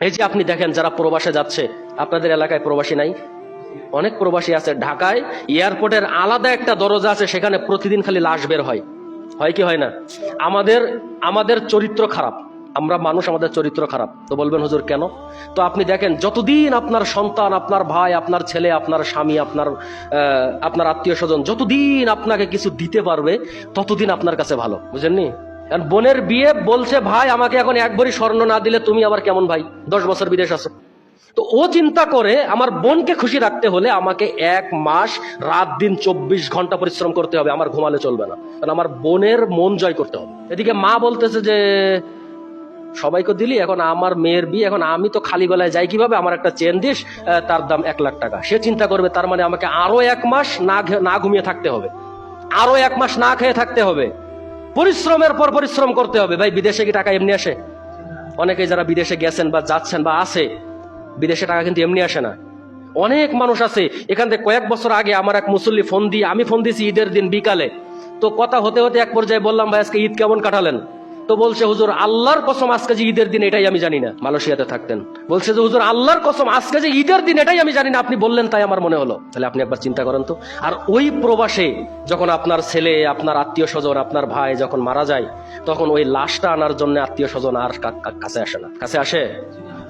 এই যে আপনি দেখেন যারা প্রবাসে যাচ্ছে, আপনাদের এলাকায় প্রবাসী নাই? অনেক প্রবাসী আছে। ঢাকায় এয়ারপোর্টের আলাদা একটা দরজা আছে, সেখানে প্রতিদিন খালি লাশ বের হয়। হয় কি হয় না? আমাদের চরিত্র খারাপ, আমরা মানুষ, আমাদের চরিত্র খারাপ। তো বলবেন হুজুর কেন? তো আপনি দেখেন, যতদিন আপনার সন্তান, আপনার ভাই, আপনার ছেলে, আপনার স্বামী, আপনার আত্মীয় স্বজন যতদিন আপনাকে কিছু দিতে পারবে, ততদিন আপনার কাছে ভালো, বুঝেননি? কারণ বোনের বিয়ে বলছে, ভাই আমাকে এখন 1 ভরি স্বর্ণ না দিলে তুমি আবার কেমন ভাই, 10 বছর বিদেশ আছো। তো ও চিন্তা করে, আমার বোনকে খুশি রাখতে হলে আমাকে 1 মাস রাত দিন 24 ঘন্টা পরিশ্রম করতে হবে, আমার ঘুমালে চলবে না, কারণ আমার বোনের মন জয় করতে হবে। এদিকে মা বলতেছে যে সবাইকে দিলি, এখন আমার মেয়ের বিয়ে, এখন আমি তো খালি গলায় যাই কিভাবে, আমার একটা চেন দিস, তার দাম 1 লাখ টাকা। সে চিন্তা করবে তার মানে আমাকে আরো 1 মাস না ঘুমিয়ে থাকতে হবে, আরো 1 মাস না খেয়ে থাকতে হবে, পরিশ্রমের পর পরিশ্রম করতে হবে। ভাই বিদেশে কি টাকা এমনি আসে? অনেকে যারা বিদেশে গেছেন বা যাচ্ছেন বা আছে, বিদেশে টাকা কিন্তু এমনি আসে না। অনেক মানুষ আছে এখান থেকে। কয়েক বছর আগে আমার এক মুসল্লি আমি ফোন দিয়েছি ঈদের দিন বিকালে। তো কথা হতে হতে এক পর্যায়ে বললাম, ভাই আজকে ঈদ কেমন কাটালেন? তো বলছে, হুজুর আল্লাহর কসম আজকে যে ঈদের দিন এটাই আমি জানি না। মালয়েশিয়াতে থাকতেন। বলছে যে হুজুর আল্লাহর কসম আজকে যে ঈদের দিন এটাই আমি জানি না, আপনি বললেন তাই আমার মনে হলো। তাহলে আপনি একবার চিন্তা করেন তো। আর ওই প্রবাসে যখন আপনার ছেলে, আপনার আত্মীয় স্বজন, আপনার ভাই যখন মারা যায়, তখন ওই লাশটা আনার জন্য আত্মীয় স্বজন আর কাছে আসে না। কাছে আসে?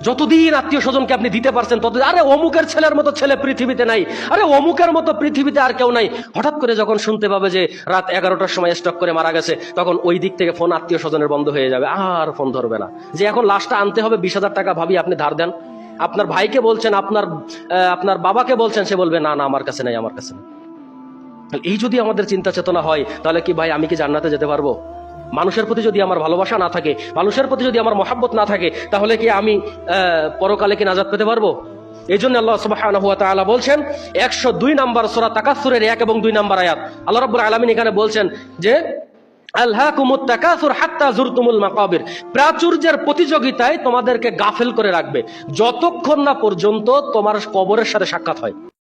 যতদিন আত্মীয় স্বজনকে আপনি দিতে পারছেন ততদিন, আরে অমুকের ছেলের মতো ছেলে পৃথিবীতে নাই, আরে অমুকের মতো পৃথিবীতে আর কেউ নাই। হঠাৎ করে যখন শুনতে পাবে যে রাত 11টার সময় স্ট্রোক করে মারা গেছে, তখন ওই দিক থেকে ফোন আত্মীয় স্বজনের বন্ধ হয়ে যাবে, আর ফোন ধরবে না। যে এখন লাশটা আনতে হবে 20,000 টাকা, ভাবি আপনি ধার দেন। আপনার ভাইকে বলছেন, আপনার বাবাকে বলছেন, সে বলবে না না আমার কাছে নাই, আমার কাছে নেই। এই যদি আমাদের চিন্তা চেতনা হয়, তাহলে কি ভাই আমি কি জান্নাতে যেতে পারবো? মানুষের প্রতি যদি আমার ভালোবাসা না থাকে, মানুষের প্রতি যদি আমার মহাব্বত না থাকে, তাহলে কি আমি পরকালে কি নাজাত পেতে পারবো? এই জন্য আল্লাহ সুবহানাহু ওয়া তাআলা বলছেন 102 নম্বর সূরা তাকাসুরের 1 এবং 2 নম্বর আয়াত, আল্লাহ রাব্বুল আলামিন এখানে বলছেন যে আলহাকুমুত তাকাসুর হাত্তা জুরতুমুল মাকাবির, প্রাচুর্যের প্রতিযোগিতায় তোমাদেরকে গাফেল করে রাখবে যতক্ষণ না পর্যন্ত তোমার কবরের সাথে সাক্ষাৎ হয়।